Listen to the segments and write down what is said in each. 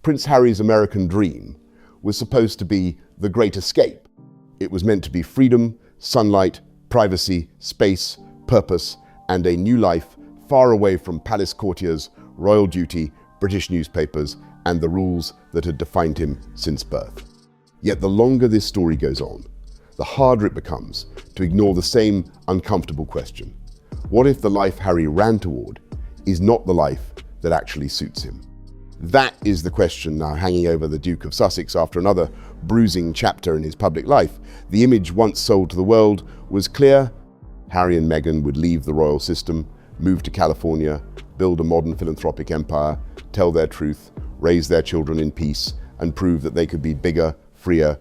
Prince Harry's American dream was supposed to be the great escape. It was meant to be freedom, sunlight, privacy, space, purpose, and a new life far away from palace courtiers, royal duty, British newspapers, and the rules that had defined him since birth. Yet the longer this story goes on, the harder it becomes to ignore the same uncomfortable question. What if the life Harry ran toward is not the life that actually suits him? That is the question now hanging over the Duke of Sussex after another bruising chapter in his public life. The image once sold to the world was clear. Harry and Meghan would leave the royal system, move to California, build a modern philanthropic empire, tell their truth, raise their children in peace, and prove that they could be bigger, freer,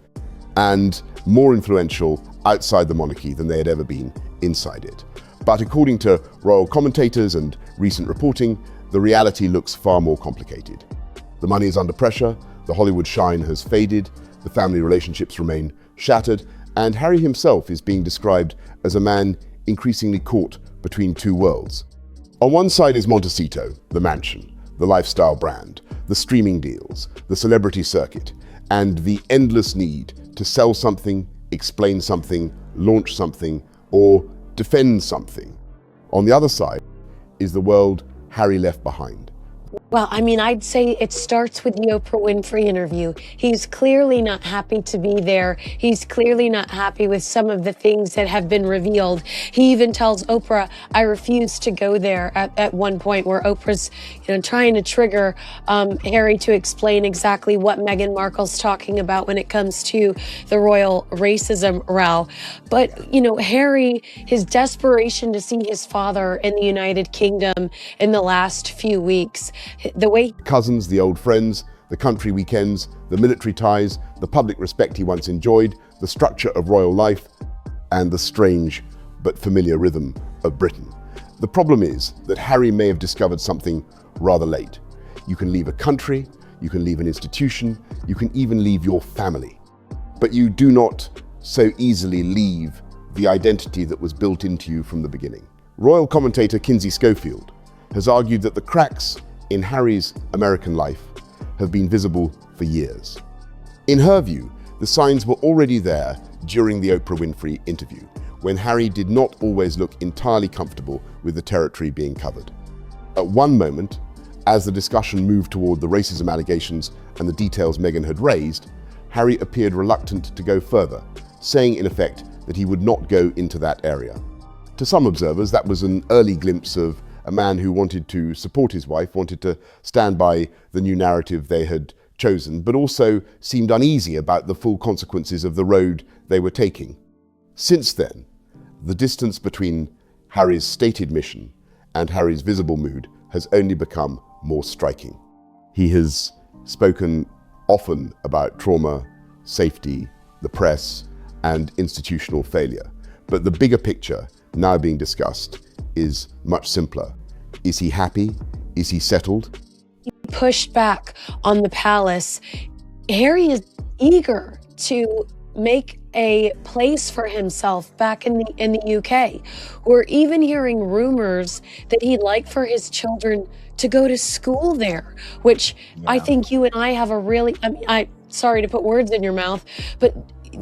and more influential outside the monarchy than they had ever been inside it. But according to royal commentators and recent reporting, the reality looks far more complicated. The money is under pressure, the Hollywood shine has faded, the family relationships remain shattered, and Harry himself is being described as a man increasingly caught between two worlds. On one side is Montecito, the mansion, the lifestyle brand, the streaming deals, the celebrity circuit, and the endless need to sell something, explain something, launch something, or defend something. On the other side is the world Harry left behind. Well, I mean, I'd say it starts with the Oprah Winfrey interview. He's clearly not happy to be there. He's clearly not happy with some of the things that have been revealed. He even tells Oprah, I refuse to go there at one point, where Oprah's trying to trigger Harry to explain exactly what Meghan Markle's talking about when it comes to the royal racism row. But, Harry, his desperation to see his father in the United Kingdom in the last few weeks, the way cousins, the old friends, the country weekends, the military ties, the public respect he once enjoyed, the structure of royal life, and the strange but familiar rhythm of Britain. The problem is that Harry may have discovered something rather late. You can leave a country, you can leave an institution, you can even leave your family. But you do not so easily leave the identity that was built into you from the beginning. Royal commentator Kinsey has argued that the cracks in Harry's American life have been visible for years. In her view, the signs were already there during the Oprah Winfrey interview, when Harry did not always look entirely comfortable with the territory being covered. At one moment, as the discussion moved toward the racism allegations and the details Meghan had raised, Harry appeared reluctant to go further, saying in effect that he would not go into that area. To some observers, that was an early glimpse of a man who wanted to support his wife, wanted to stand by the new narrative they had chosen, but also seemed uneasy about the full consequences of the road they were taking. Since then, the distance between Harry's stated mission and Harry's visible mood has only become more striking. He has spoken often about trauma, safety, the press, and institutional failure. But the bigger picture now being discussed is much simpler. Is he happy? Is he settled? He pushed back on the palace. Harry is eager to make a place for himself back in the UK. We're even hearing rumors that he'd like for his children to go to school there, which I think you and I have a really, sorry to put words in your mouth, but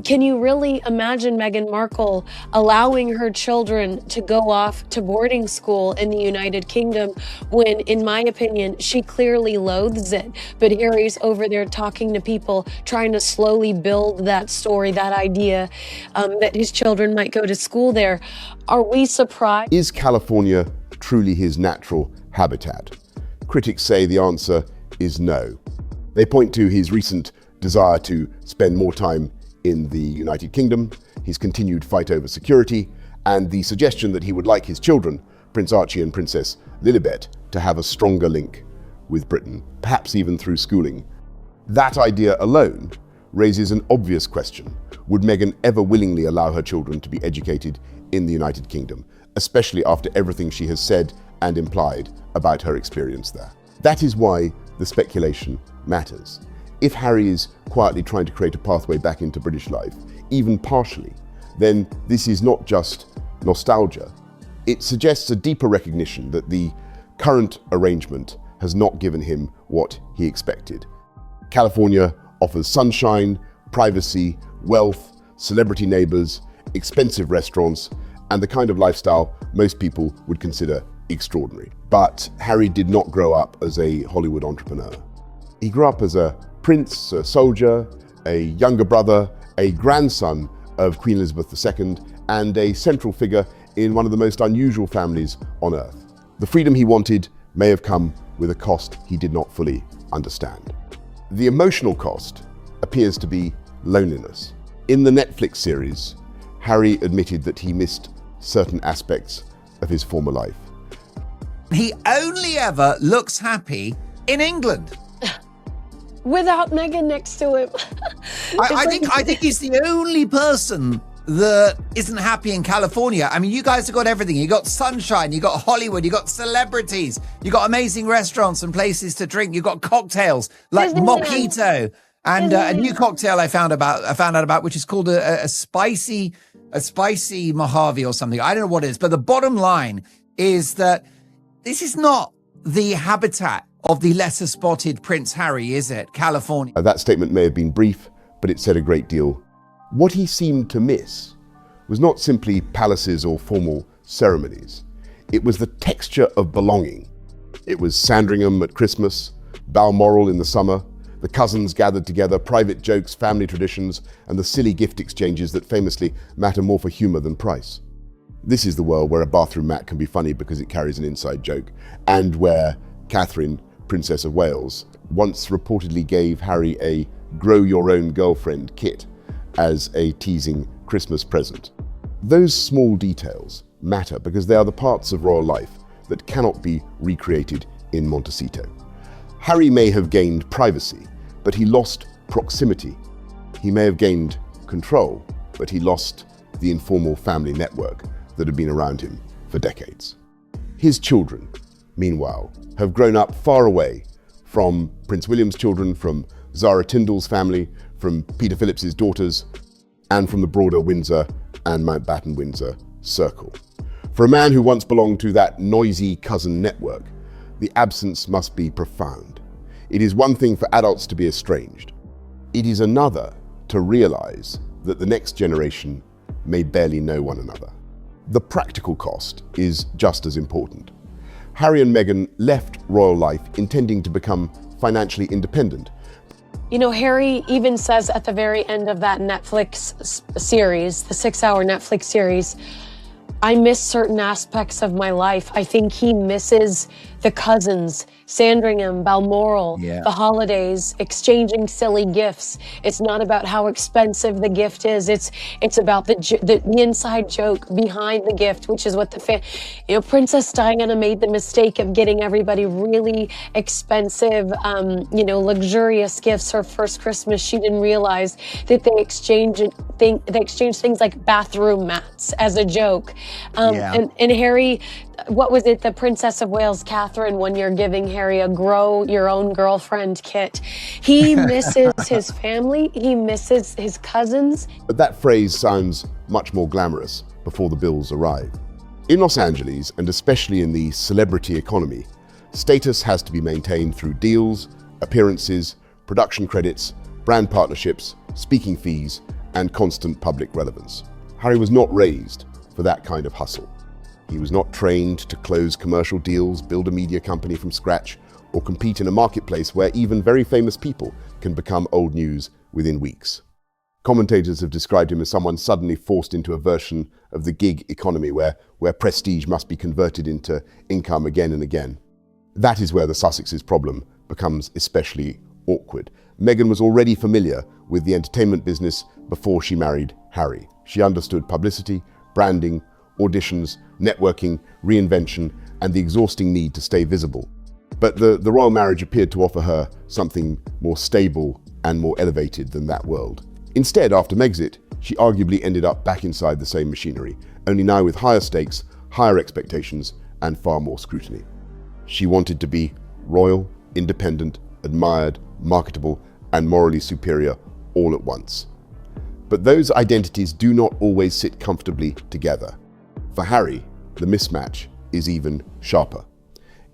can you really imagine Meghan Markle allowing her children to go off to boarding school in the United Kingdom when, in my opinion, she clearly loathes it? But Harry's over there talking to people, trying to slowly build that story, that idea that his children might go to school there. Are we surprised? Is California truly his natural habitat? Critics say the answer is no. They point to his recent desire to spend more time in the United Kingdom, his continued fight over security, and the suggestion that he would like his children, Prince Archie and Princess Lilibet, to have a stronger link with Britain, perhaps even through schooling. That idea alone raises an obvious question. Would Meghan ever willingly allow her children to be educated in the United Kingdom, especially after everything she has said and implied about her experience there? That is why the speculation matters. If Harry is quietly trying to create a pathway back into British life, even partially, then this is not just nostalgia. It suggests a deeper recognition that the current arrangement has not given him what he expected. California offers sunshine, privacy, wealth, celebrity neighbors, expensive restaurants, and the kind of lifestyle most people would consider extraordinary. But Harry did not grow up as a Hollywood entrepreneur. He grew up as a prince, a soldier, a younger brother, a grandson of Queen Elizabeth II, and a central figure in one of the most unusual families on earth. The freedom he wanted may have come with a cost he did not fully understand. The emotional cost appears to be loneliness. In the Netflix series, Harry admitted that he missed certain aspects of his former life. He only ever looks happy in England. Without Meghan next to him. I think he's the only person that isn't happy in California. I mean, you guys have got everything. You got sunshine, you got Hollywood, you got celebrities, you got amazing restaurants and places to drink. You got cocktails like mojito and a new cocktail I found out about, which is called a spicy Mojave or something. I don't know what it is, but the bottom line is that this is not the habitat of the lesser spotted Prince Harry, is it? California. That statement may have been brief, but it said a great deal. What he seemed to miss was not simply palaces or formal ceremonies. It was the texture of belonging. It was Sandringham at Christmas, Balmoral in the summer, the cousins gathered together, private jokes, family traditions, and the silly gift exchanges that famously matter more for humor than price. This is the world where a bathroom mat can be funny because it carries an inside joke, and where Catherine, Princess of Wales, once reportedly gave Harry a grow your own girlfriend kit as a teasing Christmas present. Those small details matter because they are the parts of royal life that cannot be recreated in Montecito. Harry may have gained privacy, but he lost proximity. He may have gained control, but he lost the informal family network that had been around him for decades. His children, meanwhile, have grown up far away from Prince William's children, from Zara Tindall's family, from Peter Phillips's daughters, and from the broader Windsor and Mountbatten-Windsor circle. For a man who once belonged to that noisy cousin network, the absence must be profound. It is one thing for adults to be estranged. It is another to realize that the next generation may barely know one another. The practical cost is just as important. Harry and Meghan left royal life intending to become financially independent. You know, Harry even says at the very end of that Netflix series, the 6-hour Netflix series, I miss certain aspects of my life. I think he misses the cousins, Sandringham, Balmoral, the holidays, exchanging silly gifts. It's not about how expensive the gift is. It's about the inside joke behind the gift, which is what Princess Diana made the mistake of getting everybody really expensive, luxurious gifts her first Christmas. She didn't realize that they exchanged things like bathroom mats as a joke. And Harry, what was it? The Princess of Wales, Catherine, one year giving Harry a grow your own girlfriend kit. He misses his family. He misses his cousins. But that phrase sounds much more glamorous before the bills arrive. In Los Angeles, and especially in the celebrity economy, status has to be maintained through deals, appearances, production credits, brand partnerships, speaking fees, and constant public relevance. Harry was not raised for that kind of hustle. He was not trained to close commercial deals, build a media company from scratch, or compete in a marketplace where even very famous people can become old news within weeks. Commentators have described him as someone suddenly forced into a version of the gig economy where prestige must be converted into income again and again. That is where the Sussex's problem becomes especially awkward. Meghan was already familiar with the entertainment business before she married Harry. She understood publicity, branding, auditions, networking, reinvention, and the exhausting need to stay visible. But the royal marriage appeared to offer her something more stable and more elevated than that world. Instead, after Megxit, she arguably ended up back inside the same machinery, only now with higher stakes, higher expectations, and far more scrutiny. She wanted to be royal, independent, admired, marketable, and morally superior all at once. But those identities do not always sit comfortably together. For Harry, the mismatch is even sharper.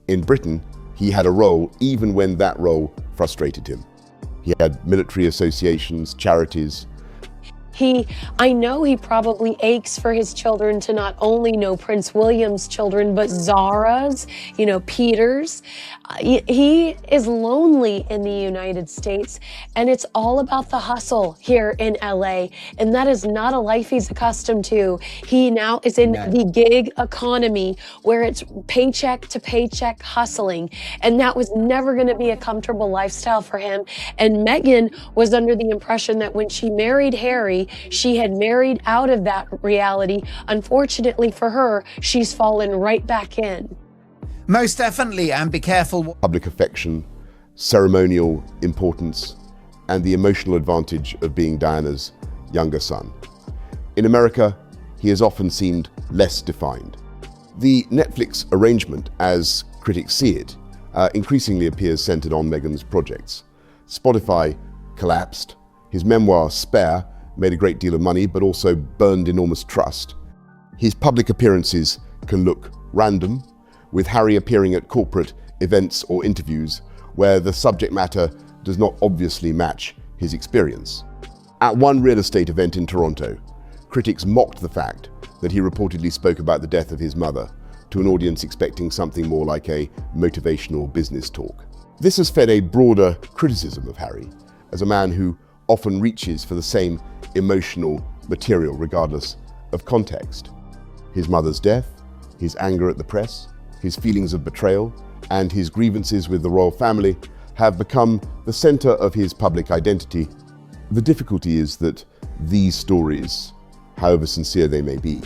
In Britain, he had a role even when that role frustrated him. He had military associations, charities. I know he probably aches for his children to not only know Prince William's children, but Zara's, Peter's. He is lonely in the United States, and it's all about the hustle here in LA, and that is not a life he's accustomed to. He now is in the gig economy where it's paycheck to paycheck hustling, and that was never going to be a comfortable lifestyle for him. And Meghan was under the impression that when she married Harry, she had married out of that reality. Unfortunately for her, she's fallen right back in. Most definitely, and be careful. Public affection, ceremonial importance, and the emotional advantage of being Diana's younger son. In America, he has often seemed less defined. The Netflix arrangement, as critics see it, increasingly appears centered on Meghan's projects. Spotify collapsed. His memoir, Spare, made a great deal of money, but also burned enormous trust. His public appearances can look random, with Harry appearing at corporate events or interviews where the subject matter does not obviously match his experience. At one real estate event in Toronto, critics mocked the fact that he reportedly spoke about the death of his mother to an audience expecting something more like a motivational business talk. This has fed a broader criticism of Harry as a man who often reaches for the same emotional material regardless of context. His mother's death, his anger at the press, his feelings of betrayal, and his grievances with the royal family have become the center of his public identity. The difficulty is that these stories, however sincere they may be,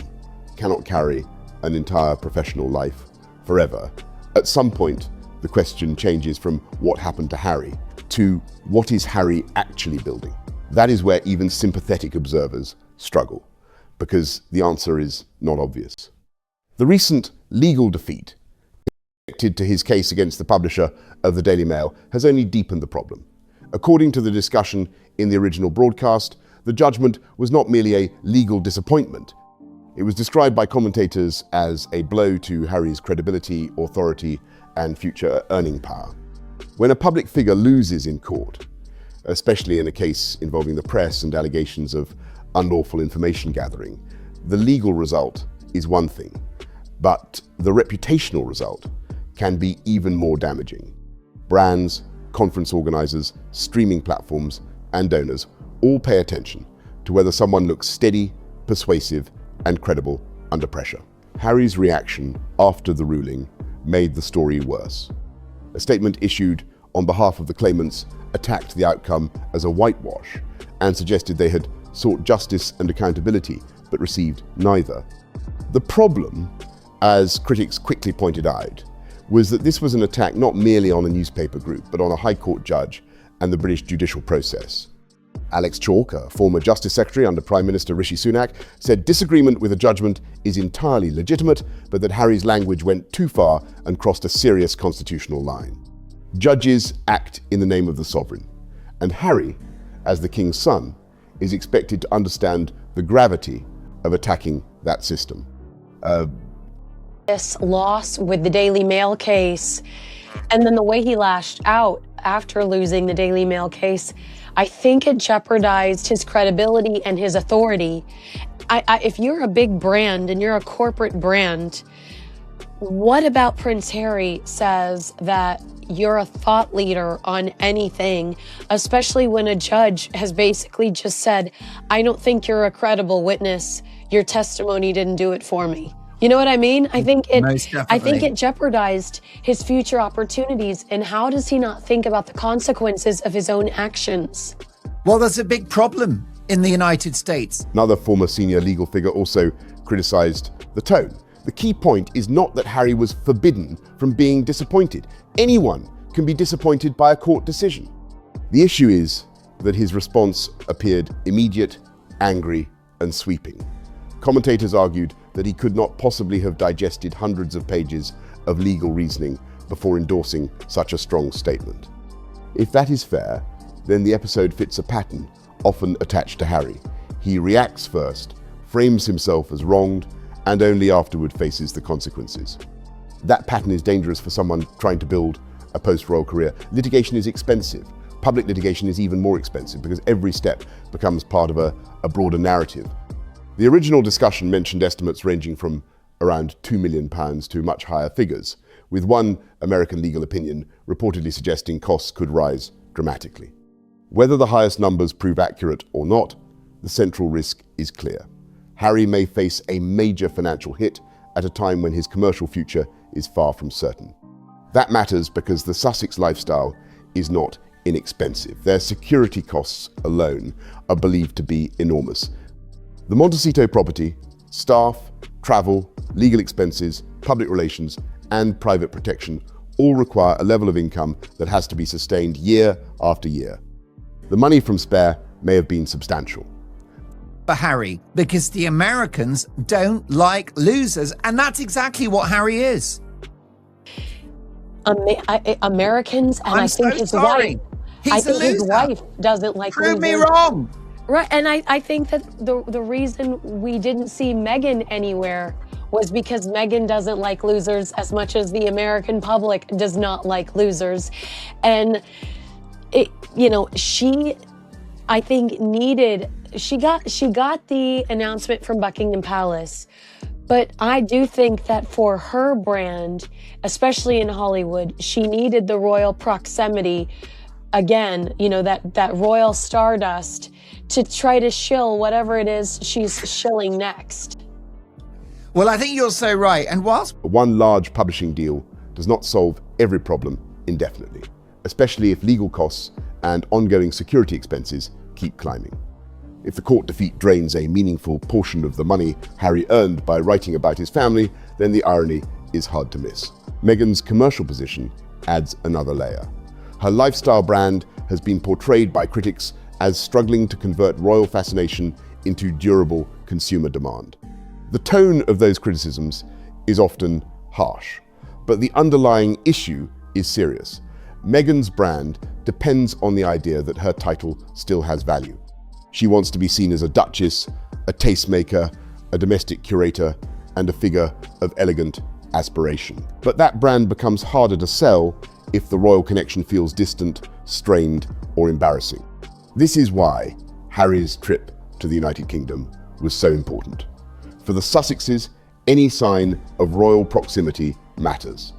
cannot carry an entire professional life forever. At some point, the question changes from what happened to Harry to what is Harry actually building? That is where even sympathetic observers struggle, because the answer is not obvious. The recent legal defeat to his case against the publisher of the Daily Mail has only deepened the problem. According to the discussion in the original broadcast, the judgment was not merely a legal disappointment. It was described by commentators as a blow to Harry's credibility, authority, and future earning power. When a public figure loses in court, especially in a case involving the press and allegations of unlawful information gathering, the legal result is one thing, but the reputational result can be even more damaging. Brands, conference organizers, streaming platforms, and donors all pay attention to whether someone looks steady, persuasive, and credible under pressure. Harry's reaction after the ruling made the story worse. A statement issued on behalf of the claimants attacked the outcome as a whitewash and suggested they had sought justice and accountability, but received neither. The problem, as critics quickly pointed out, was that this was an attack not merely on a newspaper group, but on a High Court judge and the British judicial process. Alex Chalk, a former Justice Secretary under Prime Minister Rishi Sunak, said disagreement with the judgment is entirely legitimate, but that Harry's language went too far and crossed a serious constitutional line. Judges act in the name of the sovereign, and Harry, as the King's son, is expected to understand the gravity of attacking that system. This loss with the Daily Mail case, and then the way he lashed out after losing the Daily Mail case, I think it jeopardized his credibility and his authority. If you're a big brand and you're a corporate brand, what about Prince Harry says that you're a thought leader on anything, especially when a judge has basically just said, I don't think you're a credible witness. Your testimony didn't do it for me. You know what I mean? I think it jeopardized his future opportunities. And how does he not think about the consequences of his own actions? Well, there's a big problem in the United States. Another former senior legal figure also criticized the tone. The key point is not that Harry was forbidden from being disappointed. Anyone can be disappointed by a court decision. The issue is that his response appeared immediate, angry, and sweeping. Commentators argued that he could not possibly have digested hundreds of pages of legal reasoning before endorsing such a strong statement. If that is fair, then the episode fits a pattern often attached to Harry. He reacts first, frames himself as wronged, and only afterward faces the consequences. That pattern is dangerous for someone trying to build a post-royal career. Litigation is expensive. public litigation is even more expensive because every step becomes part of a broader narrative. The original discussion mentioned estimates ranging from around £2 million to much higher figures, with one American legal opinion reportedly suggesting costs could rise dramatically. Whether the highest numbers prove accurate or not, the central risk is clear. Harry may face a major financial hit at a time when his commercial future is far from certain. That matters because the Sussex lifestyle is not inexpensive. Their security costs alone are believed to be enormous. The Montecito property, staff, travel, legal expenses, public relations, and private protection all require a level of income that has to be sustained year after year. The money from spare may have been substantial. For Harry, because the Americans don't like losers, and that's exactly what Harry is. Americans, and I think his wife. His wife doesn't like Prove losers. me wrong. Right, and I think that the reason we didn't see Meghan anywhere was because Meghan doesn't like losers as much as the American public does not like losers. And she got the announcement from Buckingham Palace, but I do think that for her brand, especially in Hollywood, she needed the royal proximity again, that royal stardust to try to shill whatever it is she's shilling next. Well, I think you're so right. And whilst one large publishing deal does not solve every problem indefinitely, especially if legal costs and ongoing security expenses keep climbing. If the court defeat drains a meaningful portion of the money Harry earned by writing about his family, then the irony is hard to miss. Meghan's commercial position adds another layer. Her lifestyle brand has been portrayed by critics as struggling to convert royal fascination into durable consumer demand. The tone of those criticisms is often harsh, but the underlying issue is serious. Meghan's brand depends on the idea that her title still has value. She wants to be seen as a duchess, a tastemaker, a domestic curator, and a figure of elegant aspiration. But that brand becomes harder to sell if the royal connection feels distant, strained, or embarrassing. This is why Harry's trip to the United Kingdom was so important. For the Sussexes, any sign of royal proximity matters.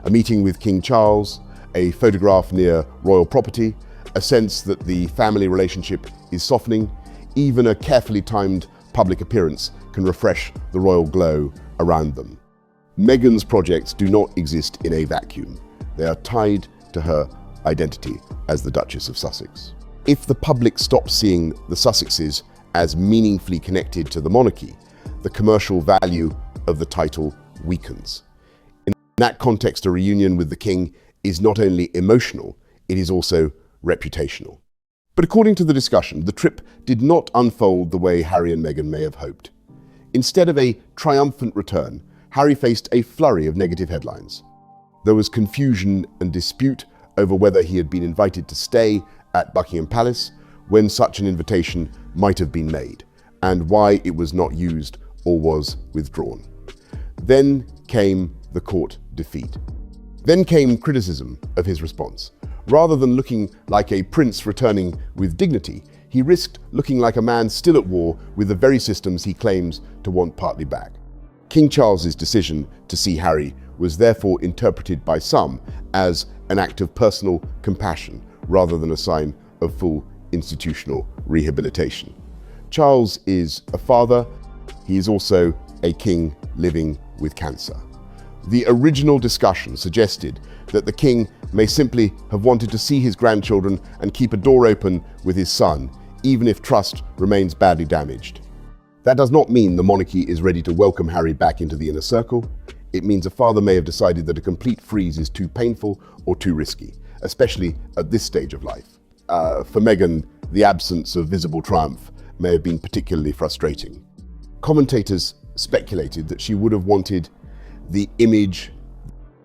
A meeting with King Charles, a photograph near royal property, a sense that the family relationship is softening, even a carefully timed public appearance can refresh the royal glow around them. Meghan's projects do not exist in a vacuum. They are tied to her identity as the Duchess of Sussex. If the public stops seeing the Sussexes as meaningfully connected to the monarchy, the commercial value of the title weakens. In that context, a reunion with the king is not only emotional, it is also reputational. But according to the discussion, the trip did not unfold the way Harry and Meghan may have hoped. Instead of a triumphant return, Harry faced a flurry of negative headlines. There was confusion and dispute over whether he had been invited to stay at Buckingham Palace when such an invitation might have been made, and why it was not used or was withdrawn. Then came the court defeat. Then came criticism of his response. Rather than looking like a prince returning with dignity, he risked looking like a man still at war with the very systems he claims to want partly back. King Charles's decision to see Harry was therefore interpreted by some as an act of personal compassion rather than a sign of full institutional rehabilitation. Charles is a father. He is also a king living with cancer. The original discussion suggested that the king may simply have wanted to see his grandchildren and keep a door open with his son, even if trust remains badly damaged. That does not mean the monarchy is ready to welcome Harry back into the inner circle. It means a father may have decided that a complete freeze is too painful or too risky, especially at this stage of life. For Meghan, the absence of visible triumph may have been particularly frustrating. Commentators speculated that she would have wanted the image.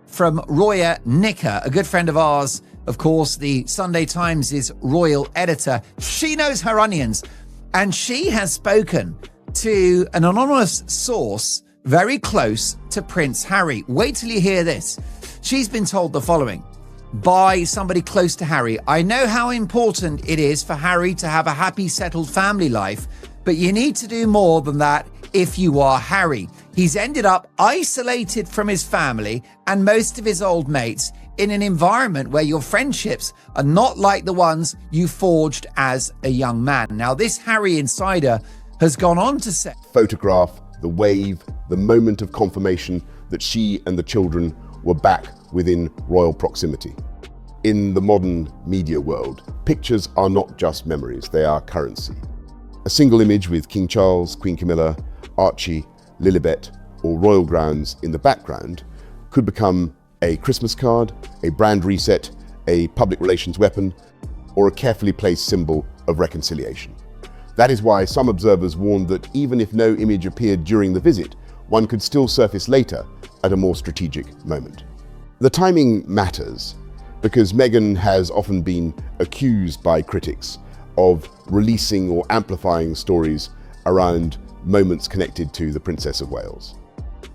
From Roya Nicker, a good friend of ours, of course, the Sunday Times' royal editor. She knows her onions, and she has spoken to an anonymous source very close to Prince Harry. Wait till you hear this. She's been told the following. by somebody close to Harry. I know how important it is for Harry to have a happy, settled family life, but you need to do more than that if you are Harry. He's ended up isolated from his family and most of his old mates in an environment where your friendships are not like the ones you forged as a young man. Now, this Harry insider has gone on to say, photograph, the wave, the moment of confirmation that she and the children were back within royal proximity. In the modern media world, pictures are not just memories, they are currency. A single image with King Charles, Queen Camilla, Archie, Lilibet, or royal grounds in the background could become a Christmas card, a brand reset, a public relations weapon, or a carefully placed symbol of reconciliation. That is why some observers warned that even if no image appeared during the visit, one could still surface later at a more strategic moment. The timing matters because Meghan has often been accused by critics of releasing or amplifying stories around moments connected to the Princess of Wales.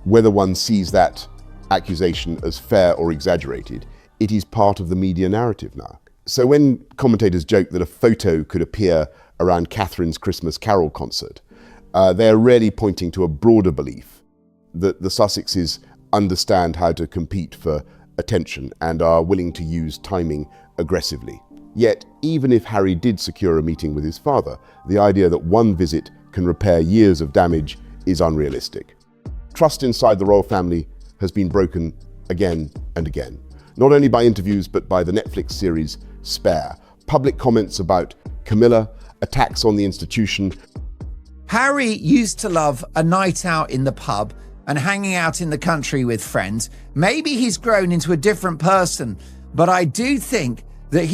Whether one sees that accusation as fair or exaggerated, it is part of the media narrative now. So when commentators joke that a photo could appear around Catherine's Christmas Carol concert, they are rarely pointing to a broader belief that the Sussexes understand how to compete for attention and are willing to use timing aggressively. Yet, even if Harry did secure a meeting with his father, the idea that one visit can repair years of damage is unrealistic. Trust inside the royal family has been broken again and again, not only by interviews but by the Netflix series Spare, public comments about Camilla, attacks on the institution. Harry used to love a night out in the pub and hanging out in the country with friends. Maybe he's grown into a different person, but I do think that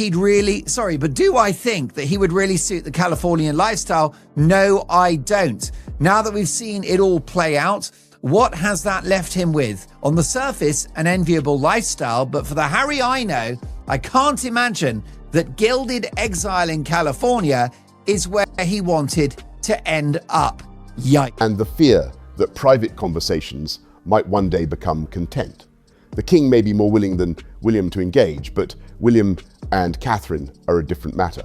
do I think that he would really suit the Californian lifestyle? No, I don't. Now that we've seen it all play out, what has that left him with? On the surface, an enviable lifestyle, but for the Harry I know, I can't imagine that gilded exile in California is where he wanted to end up. Yikes. And the fear that private conversations might one day become content. The king may be more willing than William to engage, but William and Catherine are a different matter.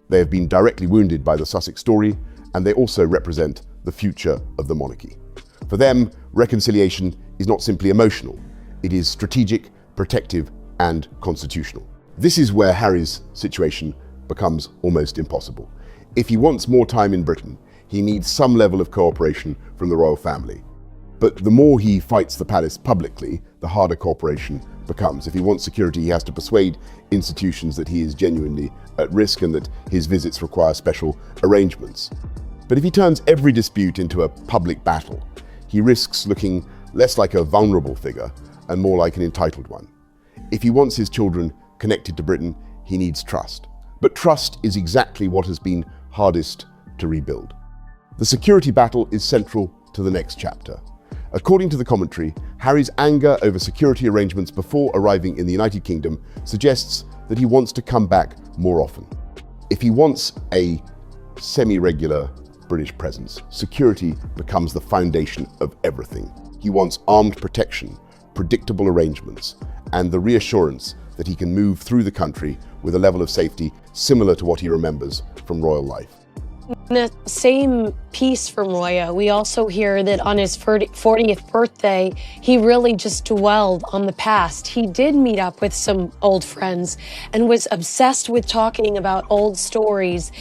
They have been directly wounded by the Sussex story, and they also represent the future of the monarchy. For them, reconciliation is not simply emotional, it is strategic, protective, and constitutional. This is where Harry's situation becomes almost impossible. If he wants more time in Britain, he needs some level of cooperation from the royal family. But the more he fights the palace publicly, the harder cooperation becomes. If he wants security, he has to persuade institutions that he is genuinely at risk and that his visits require special arrangements. But if he turns every dispute into a public battle, he risks looking less like a vulnerable figure and more like an entitled one. If he wants his children connected to Britain, he needs trust. But trust is exactly what has been hardest to rebuild. The security battle is central to the next chapter. According to the commentary, Harry's anger over security arrangements before arriving in the United Kingdom suggests that he wants to come back more often. If he wants a semi-regular British presence, security becomes the foundation of everything. He wants armed protection, predictable arrangements, and the reassurance that he can move through the country with a level of safety similar to what he remembers from royal life. In the same piece from Roya, we also hear that on his 40th birthday, he really just dwelled on the past. He did meet up with some old friends and was obsessed with talking about old stories.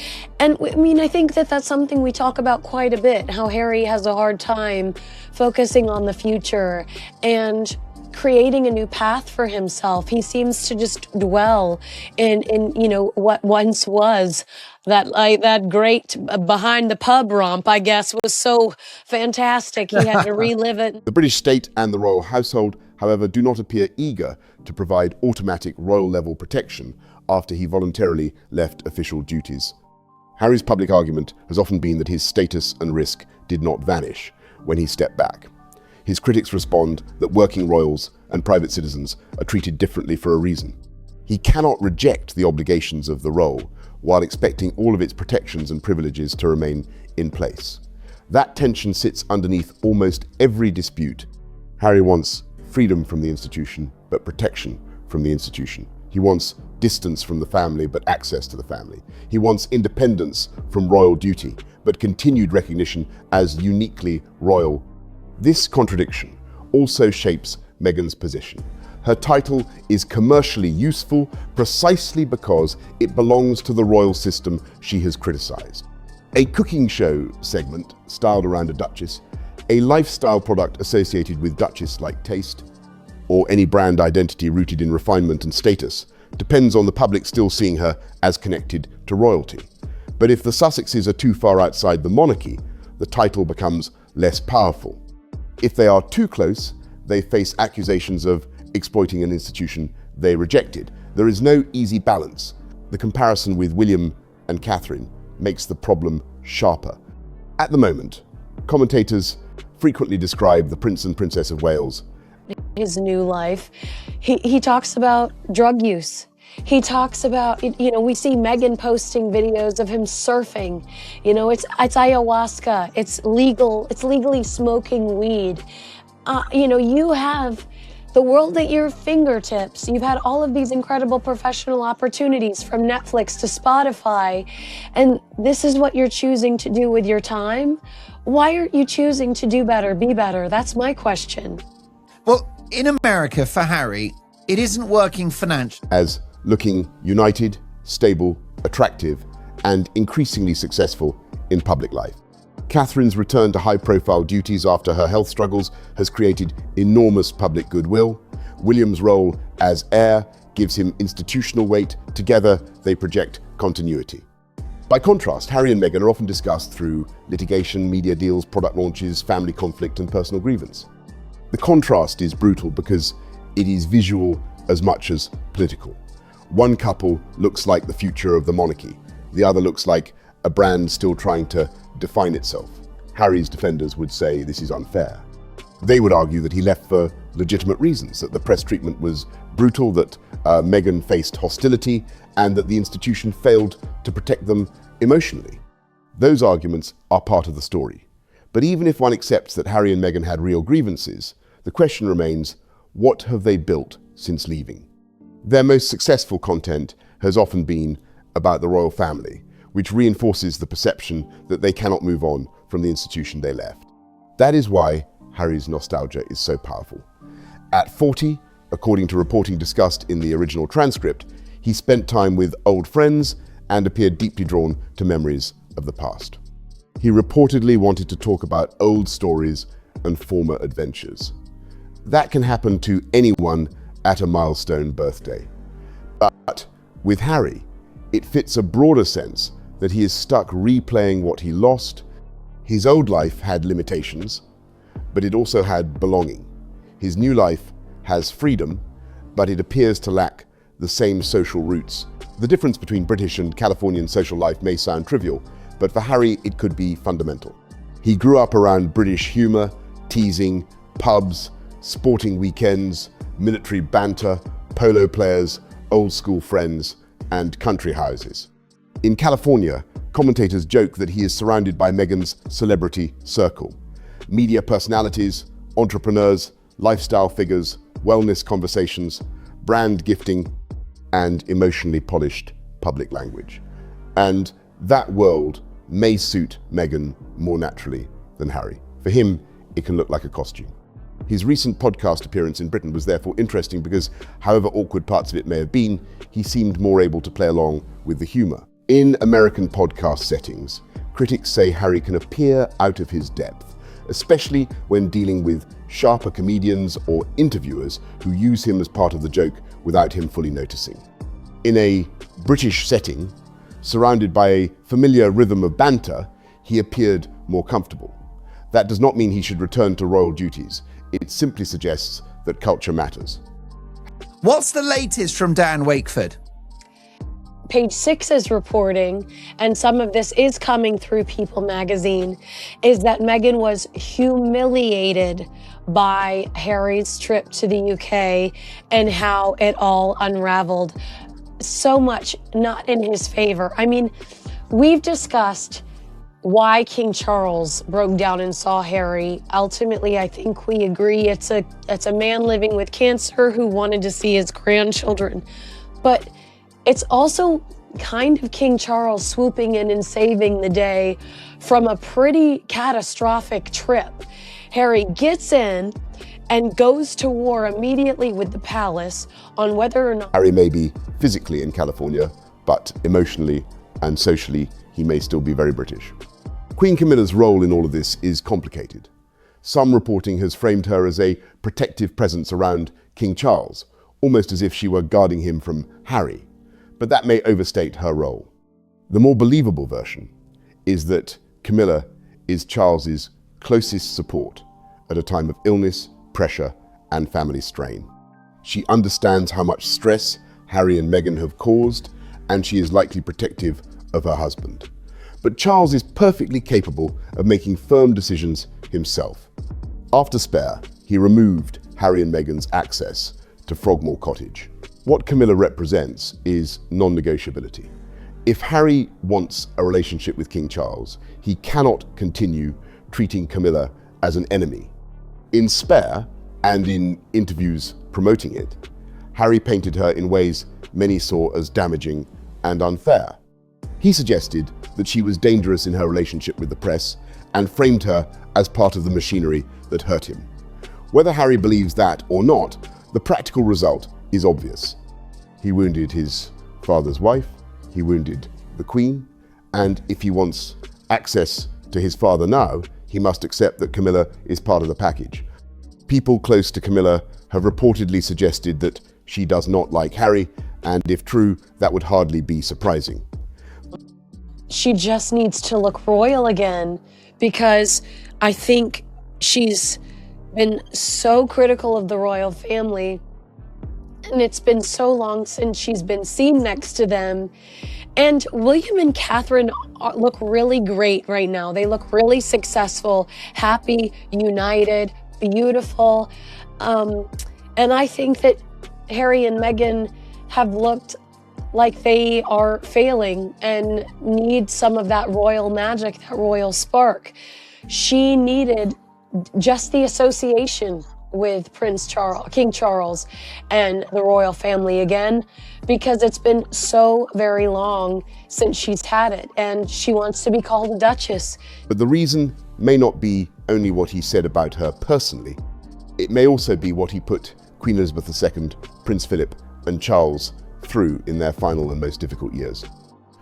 And I mean, I think that that's something we talk about quite a bit, how Harry has a hard time focusing on the future and creating a new path for himself. He seems to just dwell in what once was that great behind the pub romp, I guess, was so fantastic. He had to relive it. The British state and the royal household, however, do not appear eager to provide automatic royal level protection after he voluntarily left official duties. Harry's public argument has often been that his status and risk did not vanish when he stepped back. His critics respond that working royals and private citizens are treated differently for a reason. He cannot reject the obligations of the role while expecting all of its protections and privileges to remain in place. That tension sits underneath almost every dispute. Harry wants freedom from the institution, but protection from the institution. He wants distance from the family, but access to the family. He wants independence from royal duty, but continued recognition as uniquely royal. This contradiction also shapes Meghan's position. Her title is commercially useful precisely because it belongs to the royal system she has criticized. A cooking show segment styled around a duchess, a lifestyle product associated with duchess-like taste, or any brand identity rooted in refinement and status, depends on the public still seeing her as connected to royalty. But if the Sussexes are too far outside the monarchy, the title becomes less powerful. If they are too close, they face accusations of exploiting an institution they rejected. There is no easy balance. The comparison with William and Catherine makes the problem sharper. At the moment, commentators frequently describe the Prince and Princess of Wales. His new life. He talks about drug use. He talks about, we see Meghan posting videos of him surfing. It's ayahuasca. It's legal. It's legally smoking weed. You have the world at your fingertips. You've had all of these incredible professional opportunities from Netflix to Spotify, and this is what you're choosing to do with your time? Why aren't you choosing to do better, be better? That's my question. Well, in America, for Harry, it isn't working financially. As looking united, stable, attractive, and increasingly successful in public life. Catherine's return to high-profile duties after her health struggles has created enormous public goodwill. William's role as heir gives him institutional weight. Together, they project continuity. By contrast, Harry and Meghan are often discussed through litigation, media deals, product launches, family conflict, and personal grievance. The contrast is brutal because it is visual as much as political. One couple looks like the future of the monarchy. The other looks like a brand still trying to define itself. Harry's defenders would say this is unfair. They would argue that he left for legitimate reasons, that the press treatment was brutal, that Meghan faced hostility, and that the institution failed to protect them emotionally. Those arguments are part of the story. But even if one accepts that Harry and Meghan had real grievances, the question remains, what have they built since leaving? Their most successful content has often been about the royal family, which reinforces the perception that they cannot move on from the institution they left. That is why Harry's nostalgia is so powerful. At 40, according to reporting discussed in the original transcript, he spent time with old friends and appeared deeply drawn to memories of the past. He reportedly wanted to talk about old stories and former adventures. That can happen to anyone at a milestone birthday. But with Harry, it fits a broader sense that he is stuck replaying what he lost. His old life had limitations, but it also had belonging. His new life has freedom, but it appears to lack the same social roots. The difference between British and Californian social life may sound trivial, but for Harry, it could be fundamental. He grew up around British humor, teasing, pubs, sporting weekends, military banter, polo players, old school friends, and country houses. In California, commentators joke that he is surrounded by Meghan's celebrity circle. Media personalities, entrepreneurs, lifestyle figures, wellness conversations, brand gifting, and emotionally polished public language. And that world may suit Meghan more naturally than Harry. For him, it can look like a costume. His recent podcast appearance in Britain was therefore interesting because, however awkward parts of it may have been, he seemed more able to play along with the humor. In American podcast settings, critics say Harry can appear out of his depth, especially when dealing with sharper comedians or interviewers who use him as part of the joke without him fully noticing. In a British setting, surrounded by a familiar rhythm of banter, he appeared more comfortable. That does not mean he should return to royal duties. It simply suggests that culture matters. What's the latest from Dan Wakeford? Page 6 is reporting, and some of this is coming through People magazine, is that Meghan was humiliated by Harry's trip to the UK and how it all unraveled. So much not in his favor. I mean, we've discussed why King Charles broke down and saw Harry. Ultimately, I think we agree it's a man living with cancer who wanted to see his grandchildren. But it's also kind of King Charles swooping in and saving the day from a pretty catastrophic trip. Harry gets in and goes to war immediately with the palace on whether or not Harry may be physically in California, but emotionally and socially, he may still be very British. Queen Camilla's role in all of this is complicated. Some reporting has framed her as a protective presence around King Charles, almost as if she were guarding him from Harry, but that may overstate her role. The more believable version is that Camilla is Charles's closest support at a time of illness, pressure, and family strain. She understands how much stress Harry and Meghan have caused, and she is likely protective of her husband. But Charles is perfectly capable of making firm decisions himself. After Spare, he removed Harry and Meghan's access to Frogmore Cottage. What Camilla represents is non-negotiability. If Harry wants a relationship with King Charles, he cannot continue treating Camilla as an enemy. In Spare, and in interviews promoting it, Harry painted her in ways many saw as damaging and unfair. He suggested that she was dangerous in her relationship with the press and framed her as part of the machinery that hurt him. Whether Harry believes that or not, the practical result is obvious. He wounded his father's wife, he wounded the Queen, and if he wants access to his father now, he must accept that Camilla is part of the package. People close to Camilla have reportedly suggested that she does not like Harry, and if true, that would hardly be surprising. she just needs to look royal again, because I think she's been so critical of the royal family, and it's been so long since she's been seen next to them. And William and Catherine look really great right now. They look really successful, happy, united, beautiful. And I think that Harry and Meghan have looked like they are failing and need some of that royal magic, that royal spark. She needed just the association with King Charles and the royal family again, because it's been so very long since she's had it, and she wants to be called a duchess. But the reason may not be only what he said about her personally. It may also be what he put Queen Elizabeth II, Prince Philip, and Charles through in their final and most difficult years.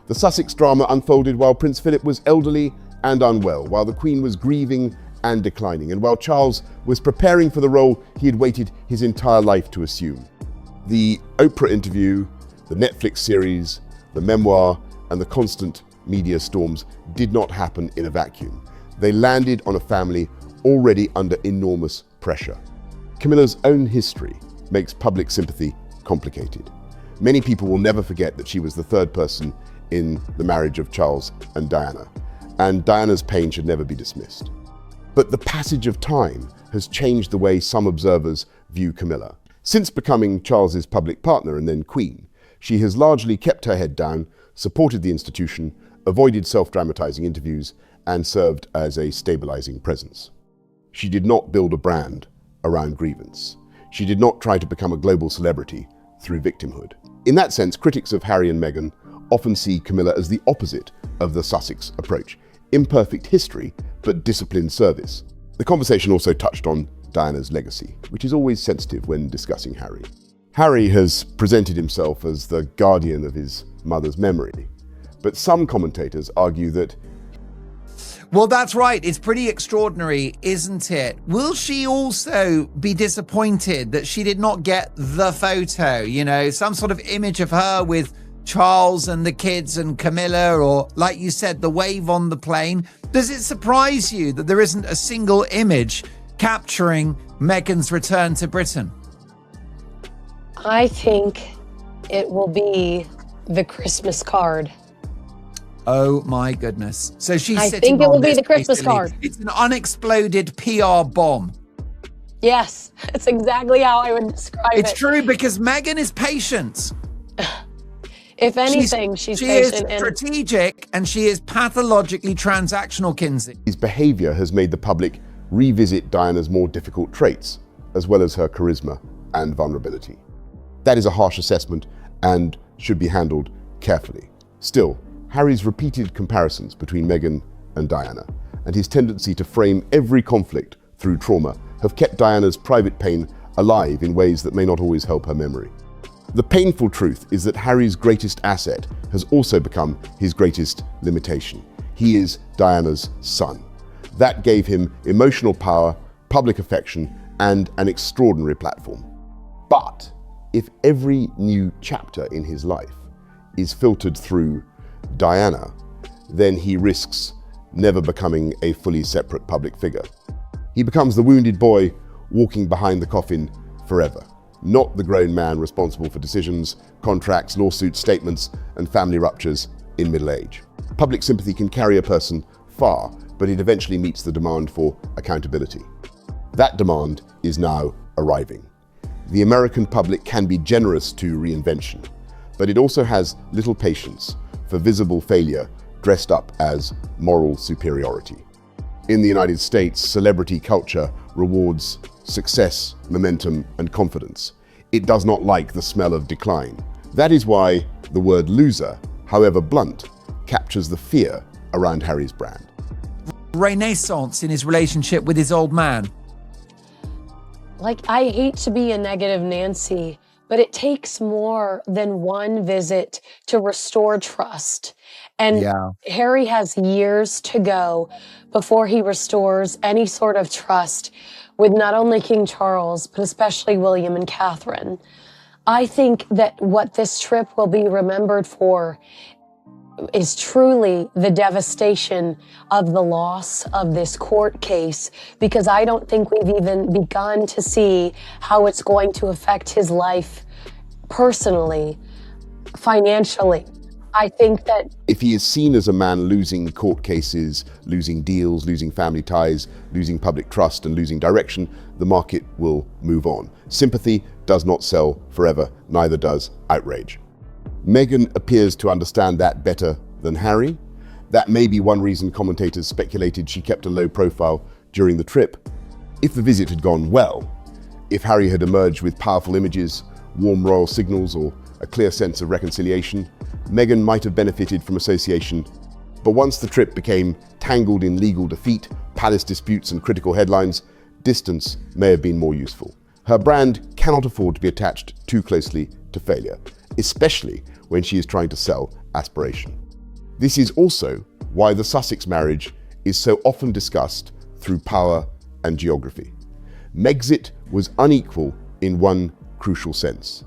The Sussex drama unfolded while Prince Philip was elderly and unwell, while the Queen was grieving and declining, and while Charles was preparing for the role he had waited his entire life to assume. The Oprah interview, the Netflix series, the memoir, and the constant media storms did not happen in a vacuum. They landed on a family already under enormous pressure. Camilla's own history makes public sympathy complicated. Many people will never forget that she was the third person in the marriage of Charles and Diana, and Diana's pain should never be dismissed. But the passage of time has changed the way some observers view Camilla. Since becoming Charles's public partner and then Queen, she has largely kept her head down, supported the institution, avoided self-dramatizing interviews, and served as a stabilizing presence. She did not build a brand around grievance. She did not try to become a global celebrity through victimhood. In that sense, critics of Harry and Meghan often see Camilla as the opposite of the Sussex approach. Imperfect history, but disciplined service. The conversation also touched on Diana's legacy, which is always sensitive when discussing Harry. Harry has presented himself as the guardian of his mother's memory, but some commentators argue that... Well, that's right. It's pretty extraordinary, isn't it? Will she also be disappointed that she did not get the photo? You know, some sort of image of her with Charles and the kids and Camilla, or like you said, the wave on the plane. Does it surprise you that there isn't a single image capturing Meghan's return to Britain? I think it will be the Christmas card. Oh my goodness. So she's I sitting think it on will be this, the Christmas basically. card. It's an unexploded PR bomb. Yes, that's exactly how I would describe it. It's true, because Meghan is patient. If anything, she's she is patient. strategic, and she is pathologically transactional, Kinsey. His behavior has made the public revisit Diana's more difficult traits, as well as her charisma and vulnerability. That is a harsh assessment, and should be handled carefully. Still, Harry's repeated comparisons between Meghan and Diana and his tendency to frame every conflict through trauma have kept Diana's private pain alive in ways that may not always help her memory. The painful truth is that Harry's greatest asset has also become his greatest limitation. He is Diana's son. That gave him emotional power, public affection, and an extraordinary platform. But if every new chapter in his life is filtered through Diana, then he risks never becoming a fully separate public figure. He becomes the wounded boy walking behind the coffin forever, not the grown man responsible for decisions, contracts, lawsuits, statements, and family ruptures in middle age. Public sympathy can carry a person far, but it eventually meets the demand for accountability. That demand is now arriving. The American public can be generous to reinvention, but it also has little patience for visible failure dressed up as moral superiority. In the United States, celebrity culture rewards success, momentum, and confidence. It does not like the smell of decline. That is why the word loser, however blunt, captures the fear around Harry's brand. Renaissance in his relationship with his old man. I hate to be a negative Nancy, but it takes more than one visit to restore trust. And Harry has years to go before he restores any sort of trust with not only King Charles, but especially William and Catherine. I think that what this trip will be remembered for is truly the devastation of the loss of this court case, because I don't think we've even begun to see how it's going to affect his life personally, financially. I think that if he is seen as a man losing court cases, losing deals, losing family ties, losing public trust, and losing direction, the market will move on. Sympathy does not sell forever, neither does outrage. Meghan appears to understand that better than Harry. That may be one reason commentators speculated she kept a low profile during the trip. If the visit had gone well, if Harry had emerged with powerful images, warm royal signals, or a clear sense of reconciliation, Meghan might have benefited from association. But once the trip became tangled in legal defeat, palace disputes, and critical headlines, distance may have been more useful. Her brand cannot afford to be attached too closely to failure, especially when she is trying to sell aspiration. This is also why the Sussex marriage is so often discussed through power and geography. Megxit was unequal in one crucial sense.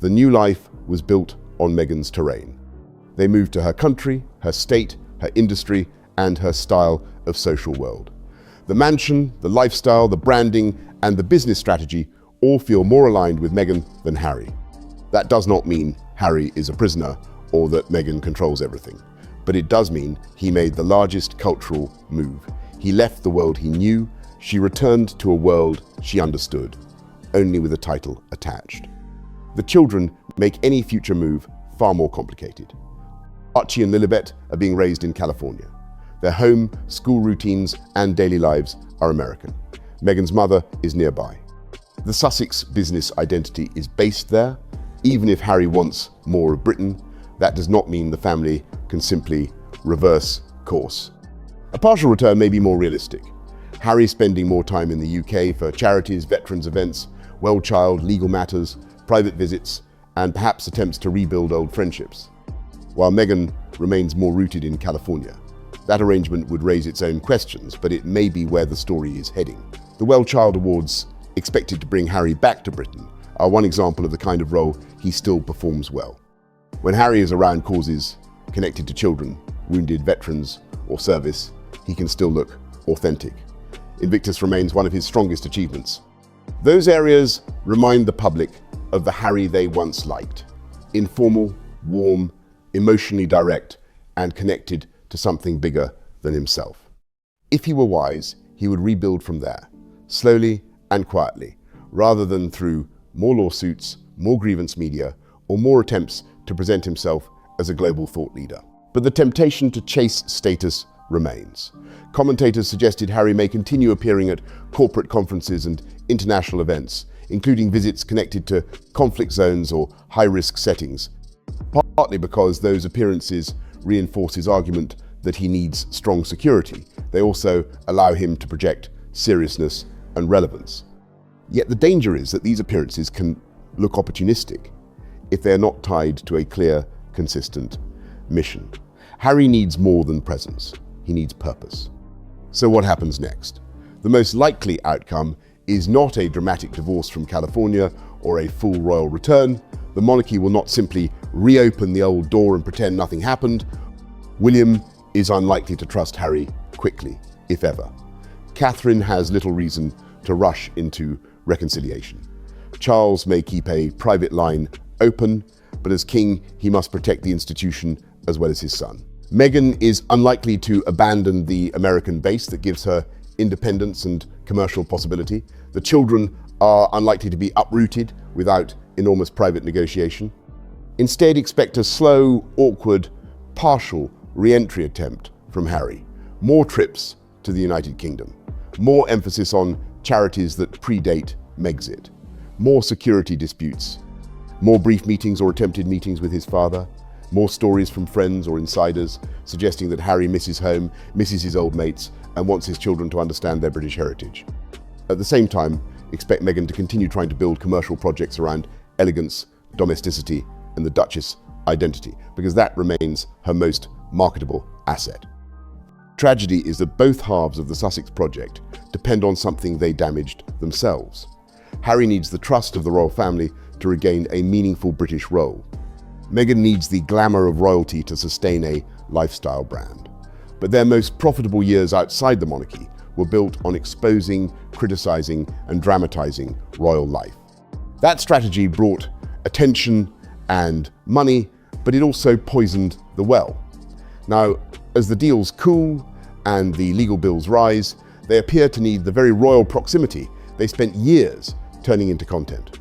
The new life was built on Meghan's terrain. They moved to her country, her state, her industry, and her style of social world. The mansion, the lifestyle, the branding, and the business strategy all feel more aligned with Meghan than Harry. That does not mean Harry is a prisoner or that Meghan controls everything, but it does mean he made the largest cultural move. He left the world he knew, she returned to a world she understood, only with a title attached. The children make any future move far more complicated. Archie and Lilibet are being raised in California. Their home, school routines, and daily lives are American. Meghan's mother is nearby. The Sussex business identity is based there. Even if Harry wants more of Britain, that does not mean the family can simply reverse course. A partial return may be more realistic. Harry spending more time in the UK for charities, veterans events, well child, legal matters, private visits, and perhaps attempts to rebuild old friendships, while Meghan remains more rooted in California. That arrangement would raise its own questions, but it may be where the story is heading. The Well Child Awards, expected to bring Harry back to Britain, are one example of the kind of role he still performs well. When Harry is around causes connected to children, wounded veterans, or service, he can still look authentic. Invictus remains one of his strongest achievements. Those areas remind the public of the Harry they once liked. Informal, warm, emotionally direct, and connected to something bigger than himself. If he were wise, he would rebuild from there, slowly and quietly, rather than through more lawsuits, more grievance media, or more attempts to present himself as a global thought leader. But the temptation to chase status remains. Commentators suggested Harry may continue appearing at corporate conferences and international events, including visits connected to conflict zones or high-risk settings, partly because those appearances reinforce his argument that he needs strong security. They also allow him to project seriousness and relevance. Yet the danger is that these appearances can look opportunistic if they are not tied to a clear, consistent mission. Harry needs more than presence. He needs purpose. So what happens next? The most likely outcome is not a dramatic divorce from California or a full royal return. The monarchy will not simply reopen the old door and pretend nothing happened. William is unlikely to trust Harry quickly, if ever. Catherine has little reason to rush into reconciliation. Charles may keep a private line open, but as king, he must protect the institution as well as his son. Meghan is unlikely to abandon the American base that gives her independence and commercial possibility. The children are unlikely to be uprooted without enormous private negotiation. Instead, expect a slow, awkward, partial re-entry attempt from Harry. More trips to the United Kingdom. More emphasis on charities that predate Megxit. More security disputes. More brief meetings or attempted meetings with his father. More stories from friends or insiders suggesting that Harry misses home, misses his old mates, and wants his children to understand their British heritage. At the same time, expect Meghan to continue trying to build commercial projects around elegance, domesticity, and the Duchess identity, because that remains her most marketable asset. Tragedy is that both halves of the Sussex project depend on something they damaged themselves. Harry needs the trust of the royal family to regain a meaningful British role. Meghan needs the glamour of royalty to sustain a lifestyle brand. But their most profitable years outside the monarchy were built on exposing, criticizing, and dramatizing royal life. That strategy brought attention and money, but it also poisoned the well. Now, as the deals cool and the legal bills rise, they appear to need the very royal proximity they spent years turning into content.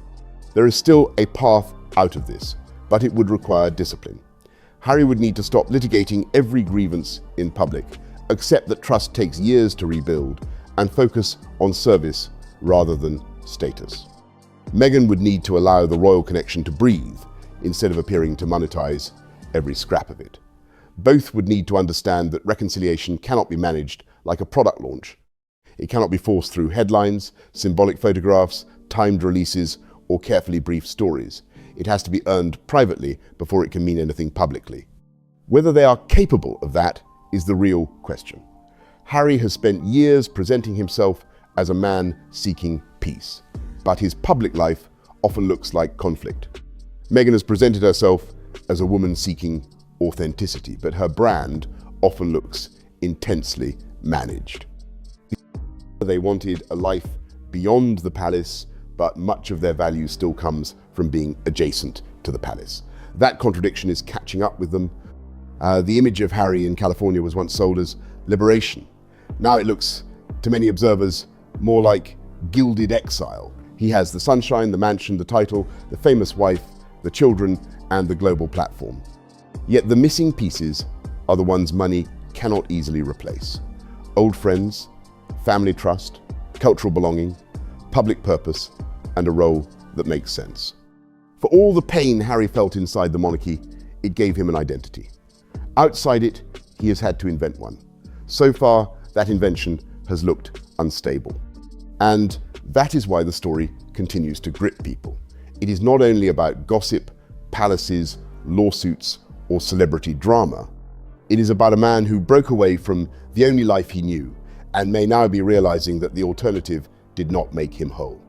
There is still a path out of this, but it would require discipline. Harry would need to stop litigating every grievance in public, accept that trust takes years to rebuild, and focus on service rather than status. Meghan would need to allow the royal connection to breathe instead of appearing to monetize every scrap of it. Both would need to understand that reconciliation cannot be managed like a product launch. It cannot be forced through headlines, symbolic photographs, timed releases, or carefully briefed stories. It has to be earned privately before it can mean anything publicly. Whether they are capable of that is the real question. Harry has spent years presenting himself as a man seeking peace, but his public life often looks like conflict. Meghan has presented herself as a woman seeking authenticity, but her brand often looks intensely managed. They wanted a life beyond the palace, but much of their value still comes from being adjacent to the palace. That contradiction is catching up with them. The image of Harry in California was once sold as liberation. Now it looks, to many observers, more like gilded exile. He has the sunshine, the mansion, the title, the famous wife, the children, and the global platform. Yet the missing pieces are the ones money cannot easily replace. Old friends, family trust, cultural belonging, public purpose, and a role that makes sense. For all the pain Harry felt inside the monarchy, it gave him an identity. Outside it, he has had to invent one. So far, that invention has looked unstable. And that is why the story continues to grip people. It is not only about gossip, palaces, lawsuits, or celebrity drama. It is about a man who broke away from the only life he knew and may now be realizing that the alternative did not make him whole.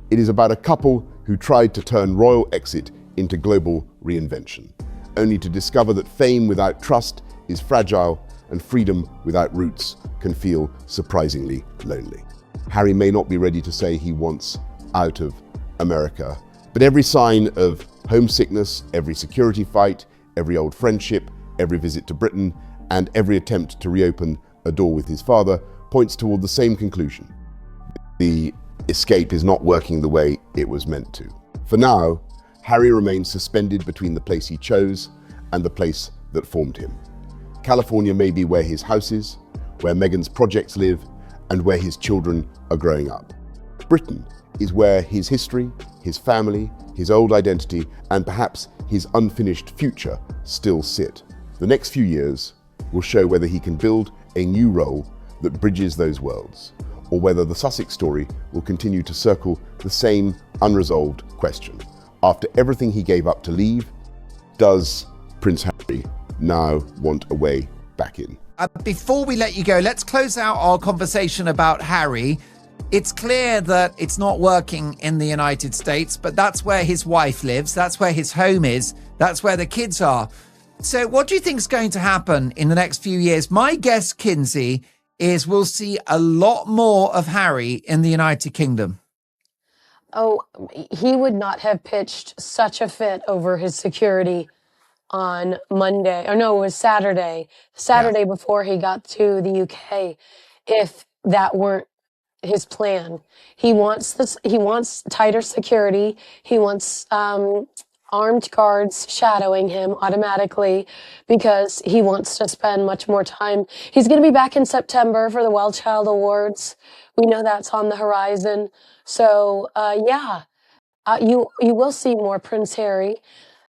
It is about a couple who tried to turn royal exit into global reinvention, only to discover that fame without trust is fragile and freedom without roots can feel surprisingly lonely. Harry may not be ready to say he wants out of America, but every sign of homesickness, every security fight, every old friendship, every visit to Britain, and every attempt to reopen a door with his father points toward the same conclusion. The escape is not working the way it was meant to. For now, Harry remains suspended between the place he chose and the place that formed him. California may be where his house is, where Meghan's projects live, and where his children are growing up. Britain is where his history, his family, his old identity, and perhaps his unfinished future still sit. The next few years will show whether he can build a new role that bridges those worlds, or whether the Sussex story will continue to circle the same unresolved question. After everything he gave up to leave, does Prince Harry now want a way back in? Before we let you go, let's close out our conversation about Harry. It's clear that it's not working in the United States, but that's where his wife lives. That's where his home is. That's where the kids are. So what do you think is going to happen in the next few years? My guess, Kinsey, is we'll see a lot more of Harry in the United Kingdom. Oh, he would not have pitched such a fit over his security on Monday. Or no, it was Saturday before he got to the UK, if that weren't his plan. He wants tighter security. He wants armed guards shadowing him automatically because he wants to spend much more time. He's going to be back in September for the Well Child Awards. We know that's on the horizon. So, you will see more Prince Harry.